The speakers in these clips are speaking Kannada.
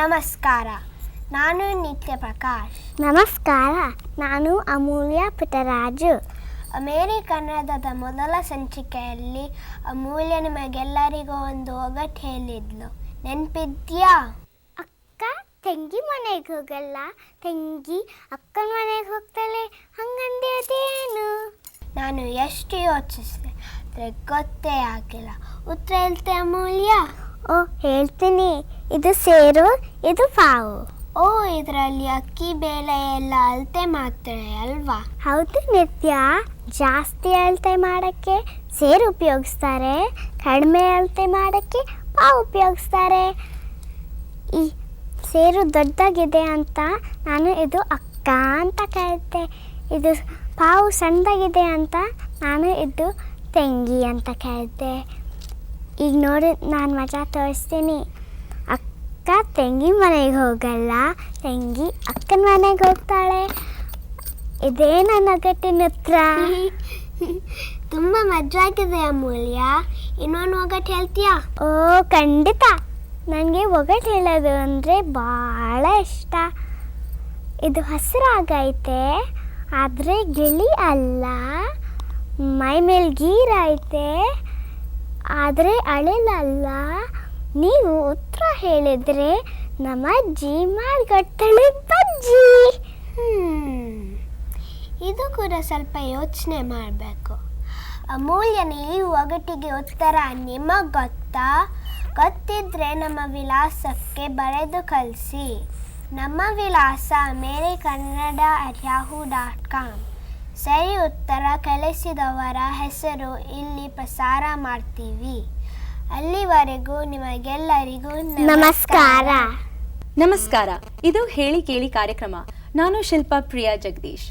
ನಮಸ್ಕಾರ, ನಾನು ನಿತ್ಯ ಪ್ರಕಾಶ್. ನಮಸ್ಕಾರ, ನಾನು ಅಮೂಲ್ಯ ಪುಟ್ಟರಾಜು. ಅಮೇರಿಕನ್ನಡದ ಮೊದಲ ಸಂಚಿಕೆಯಲ್ಲಿ ಅಮೂಲ್ಯ ನಿಮಗೆಲ್ಲರಿಗೂ ಒಂದು ಒಗಟು ಹೇಳಿದ್ಲು, ನೆನಪಿದ್ಯಾ? ಅಕ್ಕ ತಂಗಿ ಮನೆಗೆ ಹೋಗಲ್ಲ, ತಂಗಿ ಅಕ್ಕನ ಮನೆಗೆ ಹೋಗ್ತಾಳೆ, ಹಂಗಂದೆ ಅದೇನು? ನಾನು ಎಷ್ಟು ಯೋಚಿಸಿದೆ ಆದರೆ ಗೊತ್ತೇ ಆಗಿಲ್ಲ. ಉತ್ತರ ಹೇಳ್ತೆ ಅಮೂಲ್ಯ? ಓ ಹೇಳ್ತೀನಿ, ಇದು ಸೇರು, ಇದು ಪಾವು. ಓ, ಇದರಲ್ಲಿ ಅಕ್ಕಿ ಬೇಳೆ ಎಲ್ಲ ಅಳತೆ ಮಾಡ್ತಾರೆ ಅಲ್ವಾ? ಹೌದು ನಿತ್ಯ, ಜಾಸ್ತಿ ಅಳತೆ ಮಾಡೋಕ್ಕೆ ಸೇರು ಉಪಯೋಗಿಸ್ತಾರೆ, ಕಡಿಮೆ ಅಳತೆ ಮಾಡೋಕ್ಕೆ ಪಾವು ಉಪಯೋಗಿಸ್ತಾರೆ. ಈ ಸೇರು ದೊಡ್ಡದಾಗಿದೆ ಅಂತ ನಾನು ಇದು ಅಕ್ಕ ಅಂತ ಕರೀತೆ, ಇದು ಪಾವು ಸಣ್ಣದಾಗಿದೆ ಅಂತ ನಾನು ಇದು ತಂಗಿ ಅಂತ ಕರೀತೆ. ಈಗ ನೋಡಿ, ನಾನು ಮಜಾ ತೋರಿಸ್ತೀನಿ. ಅಕ್ಕ ತಂಗಿ ಮನೆಗೆ ಹೋಗಲ್ಲ, ತಂಗಿ ಅಕ್ಕನ ಮನೆಗೆ ಹೋಗ್ತಾಳೆ. ಇದೇ ನನ್ನ ಒಗಟಿನ ಉತ್ತರ. ತುಂಬ ಮಜಾ ಆಗಿದೆ ಅಮೂಲ್ಯ. ಇನ್ನೊಂದು ಒಗಟು ಹೇಳ್ತೀಯಾ? ಓ ಖಂಡಿತ, ನನಗೆ ಒಗಟು ಹೇಳೋದು ಅಂದರೆ ಭಾಳ ಇಷ್ಟ. ಇದು ಹಸಿರಾಗೈತೆ ಆದರೆ ಗಿಳಿ ಅಲ್ಲ, ಮೈ ಮೇಲೆ ಗೀರೈತೆ ಆದರೆ ಅಳಿಲಲ್ಲ. ನೀವು ಉತ್ತರ ಹೇಳಿದರೆ ನಮ್ಮ ಅಜ್ಜಿ ಮಾಡಿಕೊಡ್ತಾಳೆ ಬಜ್ಜಿ. ಇದು ಕೂಡ ಸ್ವಲ್ಪ ಯೋಚನೆ ಮಾಡಬೇಕು. ಅಮೂಲ್ಯನ ಈ ಒಗಟಿಗೆ ಉತ್ತರ ನಿಮಗೆ ಗೊತ್ತಾ? ಗೊತ್ತಿದ್ರೆ ನಮ್ಮ ವಿಳಾಸಕ್ಕೆ ಬರೆದು ಕಳಿಸಿ. ನಮ್ಮ ವಿಳಾಸ americannada@yahoo.com. ಸರಿ ಉತ್ತರ ಕಳಿಸಿದವರ ಹೆಸರು ಇಲ್ಲಿ ಪ್ರಸಾರ ಮಾಡ್ತೀವಿ. ಅಲ್ಲಿವರೆಗೂ ನಿಮಗೆಲ್ಲರಿಗೂ ನಮಸ್ಕಾರ. ನಮಸ್ಕಾರ, ಇದು ಹೇಳಿ ಕೇಳಿ ಕಾರ್ಯಕ್ರಮ. ನಾನು ಶಿಲ್ಪಾ ಪ್ರಿಯಾ ಜಗದೀಶ್.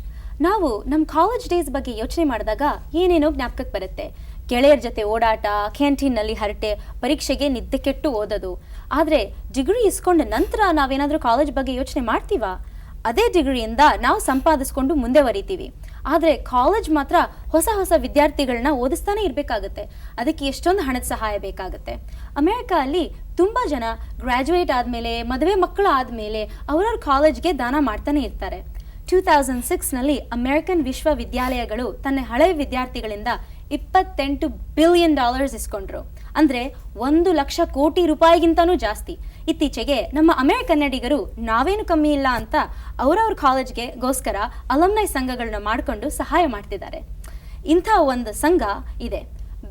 ನಾವು ನಮ್ಮ ಕಾಲೇಜ್ ಡೇಸ್ ಬಗ್ಗೆ ಯೋಚನೆ ಮಾಡಿದಾಗ ಏನೇನೋ ಜ್ಞಾಪಕಕ್ಕೆ ಬರುತ್ತೆ. ಗೆಳೆಯರ ಜೊತೆ ಓಡಾಟ, ಕ್ಯಾಂಟೀನ್ನಲ್ಲಿ ಹರಟೆ, ಪರೀಕ್ಷೆಗೆ ನಿದ್ದೆ ಕೆಟ್ಟು ಓದೋದು. ಆದರೆ ಡಿಗ್ರಿ ಇಸ್ಕೊಂಡ ನಂತರ ನಾವೇನಾದರೂ ಕಾಲೇಜ್ ಬಗ್ಗೆ ಯೋಚನೆ ಮಾಡ್ತೀವಾ? ಅದೇ ಡಿಗ್ರಿಯಿಂದ ನಾವು ಸಂಪಾದಿಸ್ಕೊಂಡು ಮುಂದೆ ವರಿತೀವಿ. ಆದರೆ ಕಾಲೇಜ್ ಮಾತ್ರ ಹೊಸ ಹೊಸ ವಿದ್ಯಾರ್ಥಿಗಳನ್ನ ಓದಿಸ್ತಾನೆ ಇರಬೇಕಾಗುತ್ತೆ. ಅದಕ್ಕೆ ಎಷ್ಟೊಂದು ಹಣದ ಸಹಾಯ ಬೇಕಾಗುತ್ತೆ. ಅಮೆರಿಕ ಅಲ್ಲಿ ತುಂಬ ಜನ ಗ್ರ್ಯಾಜುಯೇಟ್ ಆದಮೇಲೆ, ಮದುವೆ ಮಕ್ಕಳು ಆದಮೇಲೆ ಅವರವ್ರ ಕಾಲೇಜ್ಗೆ ದಾನ ಮಾಡ್ತಾನೆ ಇರ್ತಾರೆ. 2006ನಲ್ಲಿ ಅಮೆರಿಕನ್ ವಿಶ್ವವಿದ್ಯಾಲಯಗಳು ತನ್ನ ಹಳೆಯ ವಿದ್ಯಾರ್ಥಿಗಳಿಂದ $28 ಬಿಲಿಯನ್ ಇಸ್ಕೊಂಡ್ರು. ಅಂದರೆ 1,00,000 ಕೋಟಿ ರೂಪಾಯಿಗಿಂತನೂ ಜಾಸ್ತಿ. ಇತ್ತೀಚೆಗೆ ನಮ್ಮ ಅಮೆರಿಕನ್ನಡಿಗರು ನಾವೇನು ಕಮ್ಮಿ ಇಲ್ಲ ಅಂತ ಅವರವ್ರ ಕಾಲೇಜ್ಗೆ ಗೋಸ್ಕರ ಅಲಮ್ನೈ ಸಂಘಗಳನ್ನ ಮಾಡಿಕೊಂಡು ಸಹಾಯ ಮಾಡ್ತಿದ್ದಾರೆ. ಇಂಥ ಒಂದು ಸಂಘ ಇದೆ.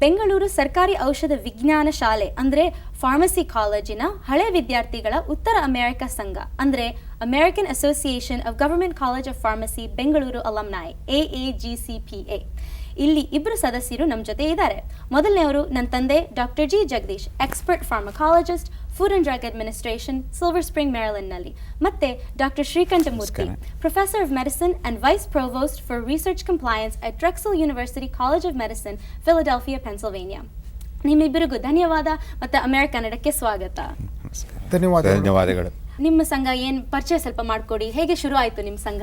ಬೆಂಗಳೂರು ಸರ್ಕಾರಿ ಔಷಧ ವಿಜ್ಞಾನ ಶಾಲೆ ಅಂದರೆ ಫಾರ್ಮಸಿ ಕಾಲೇಜಿನ ಹಳೆ ವಿದ್ಯಾರ್ಥಿಗಳ ಉತ್ತರ ಅಮೆರಿಕ ಸಂಘ ಅಂದರೆ American association of government college of pharmacy Bengaluru alumni, AAGCPA. ಇಲ್ಲಿ ಇಬ್ಬರು ಸದಸ್ಯರು ನಮ್ಮ ಜೊತೆ ಇದ್ದಾರೆ. ಮೊದಲನೆಯವರು ನನ್ನ ತಂದೆ doctor G Jagadish, expert pharmacologist, food and drug administration, silver spring, ಮ್ಯಾರಿಲ್ಯಾಂಡ್ನಲ್ಲಿ. ಮತ್ತೆ doctor Srikanthamurthy, professor of medicine and vice provost for research compliance at Drexel University College of Medicine, Philadelphia, Pennsylvania. ನಿಮ್ಮಿಬ್ಬರಿಗೂ ಧನ್ಯವಾದ ಮತ್ತು ಅಮೆರಿಕನ್ನಡಕ್ಕೆ ಸ್ವಾಗತ. ಧನ್ಯವಾದಗಳು. ನಿಮ್ಮ ಸಂಘ ಏನು ಪರಿಚಯ ಸ್ವಲ್ಪ ಮಾಡಿಕೊಡಿ. ಹೇಗೆ ಶುರು ಆಯಿತು ನಿಮ್ಮ ಸಂಘ?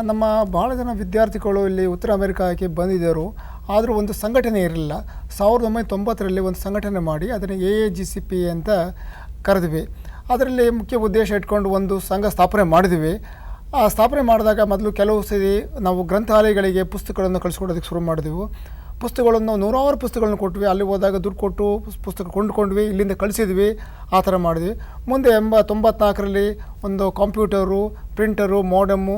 ನಮ್ಮ ಭಾಳ ಜನ ವಿದ್ಯಾರ್ಥಿಗಳು ಇಲ್ಲಿ ಉತ್ತರ ಅಮೆರಿಕಕ್ಕೆ ಬಂದಿದ್ದರು. ಆದರೂ ಒಂದು ಸಂಘಟನೆ ಇರಲಿಲ್ಲ. 1990ರಲ್ಲಿ ಒಂದು ಸಂಘಟನೆ ಮಾಡಿ ಅದನ್ನು AAGCPA ಅಂತ ಕರೆದ್ವಿ. ಅದರಲ್ಲಿ ಮುಖ್ಯ ಉದ್ದೇಶ ಇಟ್ಕೊಂಡು ಒಂದು ಸಂಘ ಸ್ಥಾಪನೆ ಮಾಡಿದ್ವಿ. ಆ ಸ್ಥಾಪನೆ ಮಾಡಿದಾಗ ಮೊದಲು ಕೆಲವು ಸರಿ ನಾವು ಗ್ರಂಥಾಲಯಗಳಿಗೆ ಪುಸ್ತಕಗಳನ್ನು ಕಳಿಸ್ಕೊಡೋದಕ್ಕೆ ಶುರು ಮಾಡಿದೆವು. ಪುಸ್ತಕಗಳನ್ನು 100 ಪುಸ್ತಕಗಳನ್ನು ಕೊಟ್ವಿ. ಅಲ್ಲಿ ಹೋದಾಗ ದುಡ್ಡು ಕೊಟ್ಟು ಪುಸ್ತಕ ಕೊಂಡ್ಕೊಂಡ್ವಿ, ಇಲ್ಲಿಂದ ಕಳಿಸಿದ್ವಿ. ಆ ಥರ ಮಾಡಿದ್ವಿ. ಮುಂದೆ 94ರಲ್ಲಿ ಒಂದು ಕಂಪ್ಯೂಟರು, ಪ್ರಿಂಟರು, ಮೋಡಮ್ಮು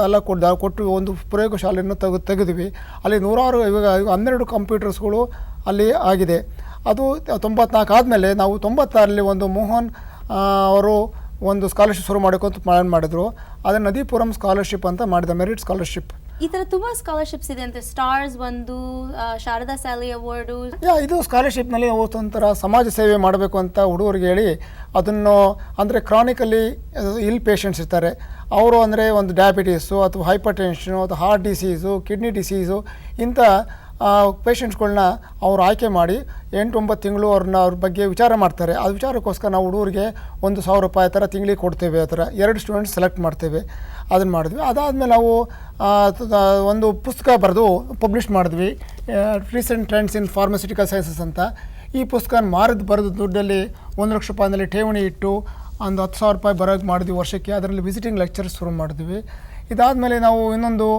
ಎಲ್ಲ ಕೊಟ್ಟು ಒಂದು ಪ್ರಯೋಗಶಾಲೆಯನ್ನು ತೆಗೆದ್ವಿ. ಅಲ್ಲಿ 100 ಇವಾಗ 12 ಕಂಪ್ಯೂಟರ್ಸ್ಗಳು ಅಲ್ಲಿ ಆಗಿದೆ. ಅದು 94 ಆದಮೇಲೆ ನಾವು 96ರಲ್ಲಿ ಒಂದು ಮೋಹನ್ ಅವರು ಒಂದು ಸ್ಕಾಲರ್ಶಿಪ್ ಶುರು ಮಾಡೋಕ್ಕಂತ ಪ್ಲ್ಯಾನ್ ಮಾಡಿದ್ರು. ಅದನ್ನು ನದೀಪುರಂ ಸ್ಕಾಲರ್ಶಿಪ್ ಅಂತ ಮಾಡಿದೆ, ಮೆರಿಟ್ ಸ್ಕಾಲರ್ಶಿಪ್. ಈ ಥರ ತುಂಬ ಸ್ಕಾಲರ್ಶಿಪ್ಸ್ ಇದೆ ಅಂತ, ಸ್ಟಾರ್ಸ್ ಒಂದು, ಶಾರದಾ ಸ್ಯಾಲಿ ಅವಾರ್ಡು. ಇದು ಸ್ಕಾಲರ್ಶಿಪ್ನಲ್ಲಿ ಒಂಥರ ಸಮಾಜ ಸೇವೆ ಮಾಡಬೇಕು ಅಂತ ಹುಡುಗರಿಗೆ ಹೇಳಿ ಅದನ್ನು, ಅಂದರೆ ಕ್ರಾನಿಕಲಿ ಇಲ್ ಪೇಷಂಟ್ಸ್ ಇರ್ತಾರೆ ಅವರು, ಅಂದರೆ ಒಂದು ಡಯಾಬಿಟೀಸು ಅಥವಾ ಹೈಪರ್ ಟೆನ್ಷನು ಅಥವಾ ಹಾರ್ಟ್ ಡಿಸೀಸು, ಕಿಡ್ನಿ ಡಿಸೀಸು, ಇಂಥ ಪೇಷಂಟ್ಸ್ಗಳನ್ನ ಅವ್ರು ಆಯ್ಕೆ ಮಾಡಿ 8-9 ತಿಂಗಳು ಅವ್ರ ಬಗ್ಗೆ ವಿಚಾರ ಮಾಡ್ತಾರೆ. ಅದು ವಿಚಾರಕ್ಕೋಸ್ಕರ ನಾವು ಹುಡುಗರಿಗೆ $1,000 ಥರ ತಿಂಗಳಿಗೆ ಕೊಡ್ತೇವೆ. ಆ ಥರ 2 ಸ್ಟೂಡೆಂಟ್ಸ್ ಸೆಲೆಕ್ಟ್ ಮಾಡ್ತೇವೆ. ಅದನ್ನು ಮಾಡಿದ್ವಿ. ಅದಾದಮೇಲೆ ನಾವು ಒಂದು ಪುಸ್ತಕ ಬರೆದು ಪಬ್ಲಿಷ್ ಮಾಡಿದ್ವಿ, ರೀಸೆಂಟ್ ಟ್ರೆಂಡ್ಸ್ ಇನ್ ಫಾರ್ಮಸ್ಯೂಟಿಕಲ್ ಸೈನ್ಸಸ್ ಅಂತ. ಈ ಪುಸ್ತಕ ಬರೆದು ದುಡ್ಡಲ್ಲಿ $1,00,000 ಠೇವಣಿ ಇಟ್ಟು ಒಂದು 10,000 ರೂಪಾಯಿ ಬರೋಕ್ಕೆ ಮಾಡಿದ್ವಿ ವರ್ಷಕ್ಕೆ. ಅದರಲ್ಲಿ ವಿಸಿಟಿಂಗ್ ಲೆಕ್ಚರ್ಸ್ ಶುರು ಮಾಡಿದ್ವಿ. ಇದಾದಮೇಲೆ ನಾವು ಇನ್ನೊಂದು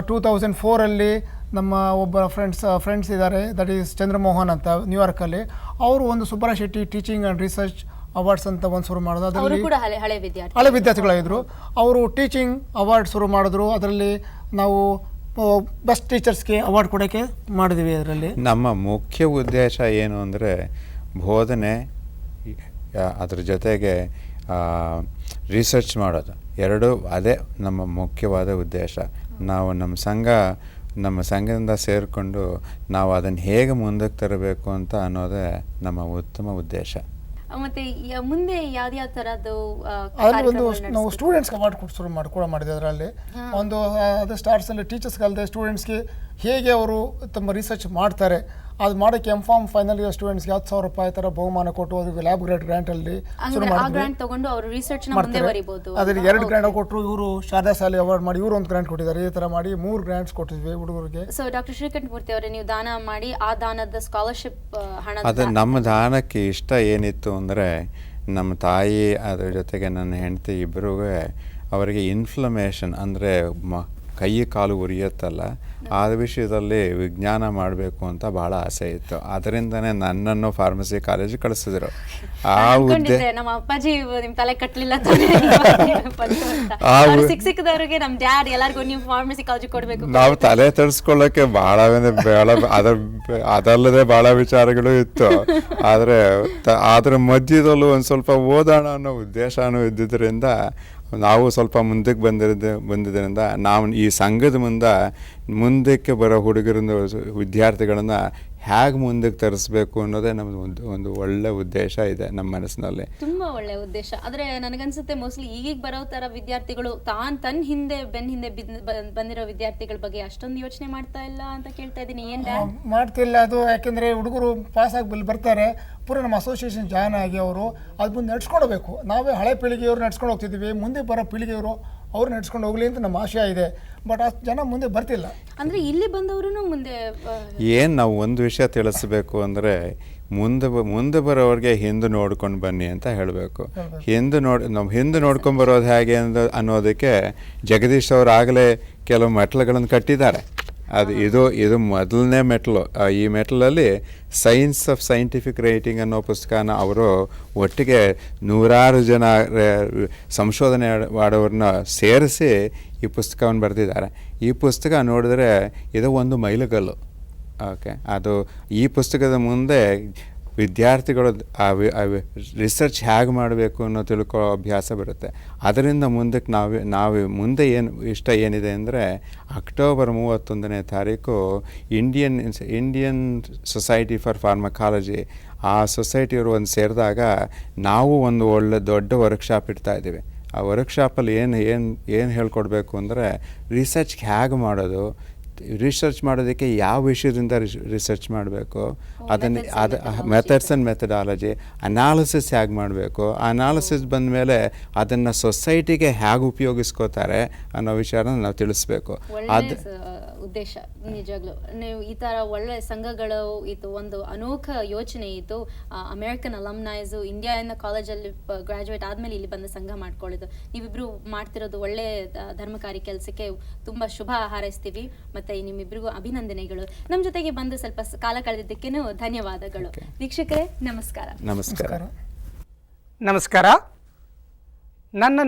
2004 ನಮ್ಮ ಒಬ್ಬ ಫ್ರೆಂಡ್ಸ್ ಇದ್ದಾರೆ, ದಟ್ ಈಸ್ ಚಂದ್ರಮೋಹನ್ ಅಂತ ನ್ಯೂಯಾರ್ಕಲ್ಲಿ. ಅವರು ಒಂದು Subbaraya Shetty teaching and research awards ಅಂತ ಒಂದು ಶುರು ಮಾಡಿದ್ರು. ಅದರಲ್ಲಿ ಹಳೆ ವಿದ್ಯಾರ್ಥಿಗಳಿದ್ರು. ಅವರು ಟೀಚಿಂಗ್ ಅವಾರ್ಡ್ ಶುರು ಮಾಡಿದ್ರು. ಅದರಲ್ಲಿ ನಾವು ಬೆಸ್ಟ್ ಟೀಚರ್ಸ್ಗೆ ಅವಾರ್ಡ್ ಕೊಡೋಕ್ಕೆ ಮಾಡಿದ್ವಿ. ಅದರಲ್ಲಿ ನಮ್ಮ ಮುಖ್ಯ ಉದ್ದೇಶ ಏನು ಅಂದರೆ ಬೋಧನೆ, ಅದ್ರ ಜೊತೆಗೆ ರಿಸರ್ಚ್ ಮಾಡೋದು, ಎರಡೂ ಅದೇ ನಮ್ಮ ಮುಖ್ಯವಾದ ಉದ್ದೇಶ. ನಾವು ನಮ್ಮ ಸಂಘದಿಂದ ಸೇರಿಕೊಂಡು ನಾವು ಅದನ್ನು ಹೇಗೆ ಮುಂದಕ್ಕೆ ತರಬೇಕು ಅಂತ ಅನ್ನೋದೇ ನಮ್ಮ ಉತ್ತಮ ಉದ್ದೇಶ. ಮತ್ತೆ ಮುಂದೆ ಯಾವ್ಯಾವ ತರದ್ದು ಅದರಲ್ಲಿ ನಾವು ಸ್ಟೂಡೆಂಟ್ಸ್ಗೆ ಅವಾರ್ಡ್ ಕೂಡ ಮಾಡಿದ್ವಿ. ಅದರಲ್ಲಿ ಒಂದು ಅದು ಸ್ಟಾರ್ಟ್ಸಲ್ಲಿ ಟೀಚರ್ಸ್ಗೆ ಅಲ್ಲದೆ ಸ್ಟೂಡೆಂಟ್ಸ್ಗೆ ಹೇಗೆ ಅವರು ತಮ್ಮ ರಿಸರ್ಚ್ ಮಾಡ್ತಾರೆ ಅದು ಮಾಡೋಕ್ಕೆ M.Pharm ಫೈನಲ್ ಇಯರ್ ಸ್ಟೂಡೆಂಟ್ಸ್ಗೆ 10,000 ರೂಪಾಯಿ ಥರ ಬಹುಮಾನ ಕೊಟ್ಟು ಅದಕ್ಕೆ ಲ್ಯಾಬ್ ಗ್ರಾಂಟಲ್ಲಿ ಶುರು ಮಾಡಿದ್ವಿ. ಅದರಲ್ಲಿ 2 ಗ್ರಾಂಟ್ ಕೊಟ್ಟರು. ಇವರು ಶಾರದಾ ಶಾಲೆ ಅವಾರ್ಡ್ ಮಾಡಿ ಇವರು ಒಂದು ಗ್ರಾಂಟ್ ಕೊಟ್ಟಿದ್ದಾರೆ. ಈ ಥರ ಮಾಡಿ 3 ಗ್ರಾಂಟ್ಸ್ ಕೊಟ್ಟಿದ್ವಿ ಹುಡುಗರಿಗೆ. ಸೊ ಡಾಕ್ಟರ್ ಶ್ರೀಕಂಠಮೂರ್ತಿ ಅವರೇ, ನೀವು ದಾನ ಮಾಡಿ ಆ ದಾನದ ಸ್ಕಾಲರ್ಶಿಪ್ ಹಣ, ಅದು ನಮ್ಮ ದಾನಕ್ಕೆ ಇಷ್ಟ ಏನಿತ್ತು ಅಂದರೆ ನಮ್ಮ ತಾಯಿ ಅದ್ರ ಜೊತೆಗೆ ನನ್ನ ಹೆಂಡತಿ ಇಬ್ಬರೂ ಅವರಿಗೆ ಇನ್ಫ್ಲಮೇಷನ್ ಅಂದರೆ ಕೈ ಕಾಲು ಉರಿಯುತ್ತಲ್ಲ, ಆ ವಿಷಯದಲ್ಲಿ ವಿಜ್ಞಾನ ಮಾಡಬೇಕು ಅಂತ ಭಾಳ ಆಸೆ ಇತ್ತು. ಅದರಿಂದನೇ ನನ್ನನ್ನು ಫಾರ್ಮಸಿ ಕಾಲೇಜಿಗೆ ಕಳಿಸಿದ್ರು. ಆ ನಮ್ಮ ಅಪ್ಪಾಜಿ ನಿಮ್ ತಲೆ ಕಟ್ಟಲಿಲ್ಲ ಸಿಕ್ಕದವ್ರಿಗೆ ನಮ್ಮ ಡ್ಯಾಡ್ ಎಲ್ಲರಿಗೂ ನೀವು ಫಾರ್ಮಸಿ ಕಾಲೇಜಿಗೆ ಕೊಡಬೇಕು. ನಾವು ತಲೆ ತರಿಸ್ಕೊಳ್ಳೋಕೆ ಭಾಳ ಅದಲ್ಲದೆ ಭಾಳ ವಿಚಾರಗಳು ಇತ್ತು. ಆದರೆ ಅದ್ರ ಮಧ್ಯದಲ್ಲೂ ಒಂದು ಸ್ವಲ್ಪ ಓದೋಣ ಅನ್ನೋ ಉದ್ದೇಶನೂ ಇದ್ದಿದ್ದರಿಂದ ನಾವು ಸ್ವಲ್ಪ ಮುಂದಕ್ಕೆ ಬಂದಿದ್ದರಿಂದ ನಾವು ಈ ಸಂಘದ ಮುಂದಕ್ಕೆ ಬರೋ ಹುಡುಗರಿಂದ ವಿದ್ಯಾರ್ಥಿಗಳನ್ನು ಹೇಗೆ ಮುಂದಕ್ಕೆ ತರಿಸ್ಬೇಕು ಅನ್ನೋದೇ ನಮ್ದು ಒಂದು ಒಳ್ಳೆ ಉದ್ದೇಶ ಇದೆ ನಮ್ಮ ಮನಸ್ಸಿನಲ್ಲಿ. ತುಂಬಾ ಒಳ್ಳೆ ಉದ್ದೇಶ. ಆದ್ರೆ ನನಗನ್ಸುತ್ತೆ ಮೋಸ್ಟ್ಲಿ ಈಗೀಗ ಬರೋ ತರ ವಿದ್ಯಾರ್ಥಿಗಳು ತನ್ನ ಹಿಂದೆ ಬಂದಿರೋ ವಿದ್ಯಾರ್ಥಿಗಳ ಬಗ್ಗೆ ಅಷ್ಟೊಂದು ಯೋಚನೆ ಮಾಡ್ತಾ ಇಲ್ಲ ಅಂತ ಕೇಳ್ತಾ ಇದ್ದೀನಿ. ಮಾಡ್ತಿಲ್ಲ ಅದು. ಯಾಕೆಂದ್ರೆ ಹುಡುಗರು ಪಾಸ್ ಆಗಿ ಬರ್ತಾರೆ, ಪೂರ ನಮ್ಮ ಅಸೋಸಿಯೇಷನ್ ಜಾಯ್ನ್ ಆಗಿ ಅವರು ಅದು ಮುಂದೆ ನಡ್ಸ್ಕೊಳ್ಬೇಕು. ನಾವೇ ಹಳೆ ಪೀಳಿಗೆಯವರು ನಡ್ಸ್ಕೊಂಡು ಹೋಗ್ತಿದ್ದೀವಿ, ಮುಂದೆ ಬರೋ ಪೀಳಿಗೆಯವರು ಅವ್ರು ನಡ್ಸ್ಕೊಂಡು ಹೋಗ್ಲಿ ಅಂತ ನಮ್ಮ ಆಶಯ ಇದೆ. ಬಟ್ ಅಷ್ಟು ಜನ ಮುಂದೆ ಬರ್ತಿಲ್ಲ. ಅಂದ್ರೆ ಇಲ್ಲಿ ಬಂದವರು ಮುಂದೆ ಏನು ನಾವು ಒಂದು ವಿಷಯ ತಿಳಿಸ್ಬೇಕು ಅಂದರೆ ಮುಂದೆ ಬರೋರಿಗೆ ಹಿಂದೆ ನೋಡ್ಕೊಂಡು ಬನ್ನಿ ಅಂತ ಹೇಳಬೇಕು. ಹಿಂದೆ ನೋಡ್ಕೊಂಡು ಬರೋದು ಹೇಗೆ ಅನ್ನೋದಕ್ಕೆ ಜಗದೀಶ್ ಅವರು ಆಗಲೇ ಕೆಲವು ಮೆಟ್ಲುಗಳನ್ನು ಕಟ್ಟಿದ್ದಾರೆ. ಇದು ಮೊದಲನೇ ಮೆಟ್ಲು. ಈ ಮೆಟ್ಲಲ್ಲಿ ಸೈನ್ಸ್ ಆಫ್ ಸೈಂಟಿಫಿಕ್ ರೈಟಿಂಗ್ ಅನ್ನೋ ಪುಸ್ತಕನ ಅವರು ಒಟ್ಟಿಗೆ 100 ಜನ ಸಂಶೋಧನೆ ಮಾಡೋರನ್ನ ಸೇರಿಸಿ ಈ ಪುಸ್ತಕವನ್ನು ಬರೆದಿದ್ದಾರೆ. ಈ ಪುಸ್ತಕ ನೋಡಿದ್ರೆ ಇದು ಒಂದು ಮೈಲುಗಲ್ಲು. ಓಕೆ, ಅದು ಈ ಪುಸ್ತಕದ ಮುಂದೆ ವಿದ್ಯಾರ್ಥಿಗಳು ರಿಸರ್ಚ್ ಹೇಗೆ ಮಾಡಬೇಕು ಅನ್ನೋ ತಿಳ್ಕೊಳ್ಳೋ ಅಭ್ಯಾಸ ಬರುತ್ತೆ. ಅದರಿಂದ ಮುಂದಕ್ಕೆ ನಾವು ಮುಂದೆ ಏನಿದೆ ಅಂದರೆ ಅಕ್ಟೋಬರ್ 31ನೇ ತಾರೀಕು ಇಂಡಿಯನ್ ಸೊಸೈಟಿ ಫಾರ್ ಫಾರ್ಮಕಾಲಜಿ, ಆ ಸೊಸೈಟಿಯವರು ಒಂದು ಸೇರಿದಾಗ ನಾವು ಒಂದು ಒಳ್ಳೆ ದೊಡ್ಡ ವರ್ಕ್ಶಾಪ್ ಇಡ್ತಾ ಇದ್ದೀವಿ. ಆ ವರ್ಕ್ಶಾಪಲ್ಲಿ ಏನು ಹೇಳ್ಕೊಡ್ಬೇಕು ಅಂದರೆ ರಿಸರ್ಚ್ ಹೇಗೆ ಮಾಡೋದು, ರಿಸರ್ಚ್ ಮಾಡೋದಕ್ಕೆ ಯಾವ ವಿಷಯದಿಂದ ರಿಸರ್ಚ್ ಮಾಡಬೇಕು, ಅದನ್ನು ಮೆಥಡ್ಸ್ ಆ್ಯಂಡ್ ಮೆಥಡಾಲಜಿ, ಅನಾಲಿಸಿಸ್ ಹೇಗೆ ಮಾಡಬೇಕು, ಅನಾಲಿಸಿಸ್ ಬಂದ ಮೇಲೆ ಅದನ್ನು ಸೊಸೈಟಿಗೆ ಹೇಗೆ ಉಪಯೋಗಿಸ್ಕೋತಾರೆ ಅನ್ನೋ ವಿಚಾರನ ನಾವು ತಿಳಿಸ್ಬೇಕು. ಅದು ಉದ್ದೇಶ. ನಿಜವಾಗ್ಲೂ ನೀವು ಈ ಥರ ಒಳ್ಳೆ ಸಂಘಗಳು ಇತ್ತು, ಒಂದು ಅನೋಖ ಯೋಚನೆ ಇತ್ತು. ಅಮೆರಿಕನ್ ಅಲಮ್ನೈಸು ಇಂಡಿಯಾದಿಂದ ಕಾಲೇಜಲ್ಲಿ ಗ್ರಾಜುಯೇಟ್ ಆದಮೇಲೆ ಇಲ್ಲಿ ಬಂದು ಸಂಘ ಮಾಡ್ಕೊಳ್ಳೋದು, ನೀವಿಬ್ಬರು ಮಾಡ್ತಿರೋದು ಒಳ್ಳೆ ಧರ್ಮಕಾರಿ ಕೆಲಸಕ್ಕೆ ತುಂಬ ಶುಭ ಹಾರೈಸ್ತೀವಿ. ಮತ್ತು ನಿಮ್ಮಿಬ್ಬರಿಗೂ ಅಭಿನಂದನೆಗಳು. ನಮ್ಮ ಜೊತೆಗೆ ಬಂದು ಸ್ವಲ್ಪ ಕಾಲ ಕಳೆದಿದ್ದಕ್ಕೇನು ಧನ್ಯವಾದಗಳು. ವೀಕ್ಷಕರೇ ನಮಸ್ಕಾರ. ನಮಸ್ಕಾರ. ನಮಸ್ಕಾರ. ನನ್ನ